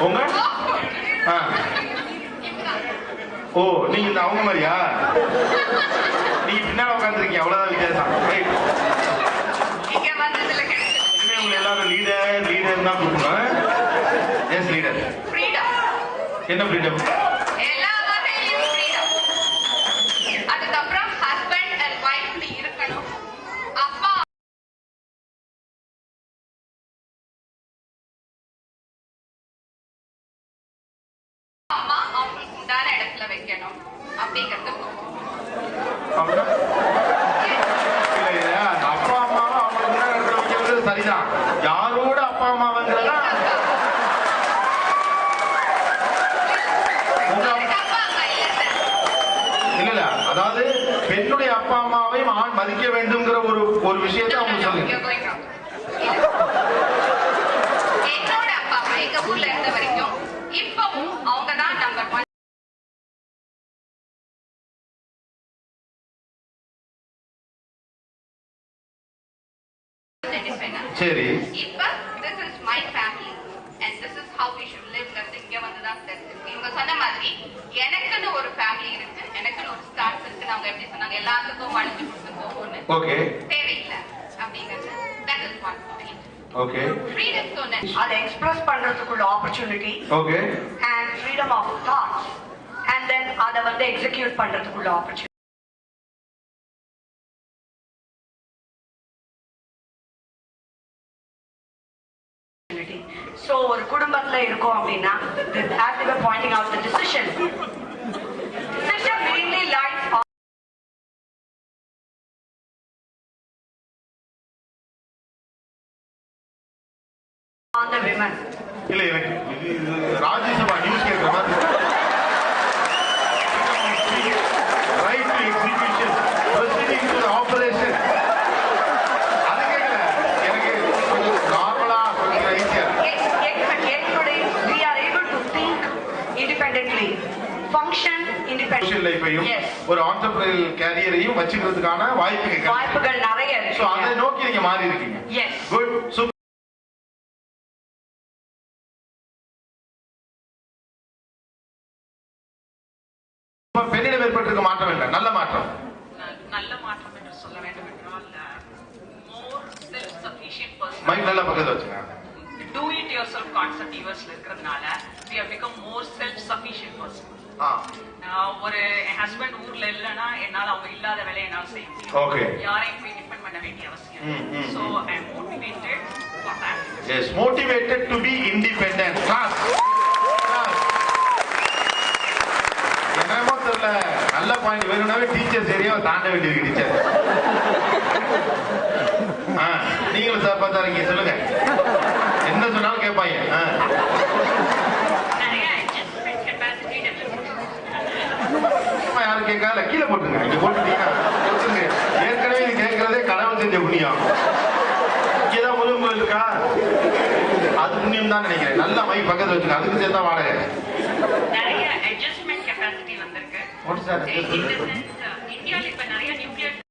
உங்க ஓ நீங்க இந்த அவங்க மாதிரியா? நீங்க பின்னால உட்காந்துருக்கீங்க, அவ்வளவுதான் வித்தியாசம். இனிமே உங்க எல்லாரும் லீடர் தான் கூப்பிடுவேன். Yes leader. என்ன ஃப்ரீடம்? அதுக்கப்புறம் ஹஸ்பண்ட் அண்ட் வைஃப் இருக்கணும். அப்பா அம்மா அவங்களுக்கு உண்டான இடத்துல வைக்கணும் அப்படிங்கிறது. அப்பா அம்மாவும் அவங்களுக்கு இடத்துல வைக்கிறது சரிதான். யாரோட அப்பா அம்மாவங்கிறதா இல்ல, அதாவது பெண்ணுடைய அப்பா அம்மாவையும் ஆண் மதிக்க வேண்டும்ங்கிற ஒரு விஷயத்தை அவங்க சொல்லுங்க. என்னோட அப்பா அம்மா எங்க ஊர்ல இருந்த வரைக்கும் இப்பவும் அவங்க தான் நம்பர் 1. சரி, இப்ப this is my family and this is how we should live. இங்க வந்து தான் தெரிஞ்சிருக்கு. இவங்க சொன்ன மாதிரி எனக்குன்னு ஒரு ஃபேமிலி இருக்கு, எனக்குன்னு ஒரு ஸ்டார்ட் இருக்கு. அவங்க எப்படி சொன்னாங்க, எல்லாத்துக்கும் வளைஞ்சு கொடுத்து போகணும்னு. ஓகே, தேவையில்லை அப்படிங்கிறது. that is one point. Okay, freedom சொன்ன அதை எக்ஸ்பிரஸ் பண்றதுக்குள்ள opportunity. Okay, and freedom of thought and then அதை வந்து எக்ஸிக்யூட் பண்றதுக்குள்ள ஆப்பர்ச்சுனிட்டி. So ஒரு குடும்பத்துல இருக்கோம் அப்படின்னா as they were pointing out the decision mainly lies on the women. இல்ல எனக்கு இது ராஜ்யசபா நியூஸ் கேட்கிற மாதிரி. Right to execution proceeding to operation அது கேட்கல. எனக்கு கொஞ்சம் நார்மலா கொஞ்சம் ஈஸியா we are able to think independently, function independently. லைஃபையும் ஒரு ஆண்டர்பிரினியல் கேரியரையும் வச்சுக்கிறதுக்கான வாய்ப்புகள் நிறைய இருக்கு. சோ அதை நோக்கி நீங்க மாறி இருக்கீங்க. Yes, good, super. பெண்ணிடம் ஏற்பட்டிருக்க மாற்றம் என்ன? நல்ல மாற்றம். நல்ல மாற்றம் என்று சொல்ல வேண்டும் என்றால் more self sufficient person. Mic நல்லா பக்கத்துல வச்சுங்க. Do it yourself concept யூஎஸ்ல இருக்கிறதுனால we have become more self sufficient person. ஒரு ஹஸ்பண்ட் ஊர்ல இல்லனா என்னால அவங்க இல்லாத வேலையை என்னால செய்ய முடியும். ஓகே, யாரையும் போய் டிபெண்ட் பண்ண வேண்டிய அவசியம் இல்லை. So I am motivated for that. Yes, motivated to be independent. Class. என்னமோ தெரியல, நல்ல பாயிண்ட். வேணும்னாவே டீச்சர்ஸ் ஏரியாவை தாண்ட வேண்டியிருக்கு டீச்சர். நீங்களும் சார் பார்த்தாருங்க, சொல்லுங்க. என்ன சொன்னாலும் கேட்பாங்க. யாரும் கேட்காத கீழே போட்டுருங்க. இங்க போட்டுட்டீங்கன்னா ஏற்கனவே இது கேட்கறதே கடவுள் செஞ்ச புண்ணியம். இங்கேதான் முருகன் கோயில் இருக்கா, அது புண்ணியம் தான் நினைக்கிறேன். நல்ல மைக் பக்கத்துல வச்சுங்க, அதுக்கு சேர்த்தா வாடகை. நிறைய அட்ஜஸ்ட்மெண்ட் கெப்பாசிட்டி வந்திருக்கு. What is that?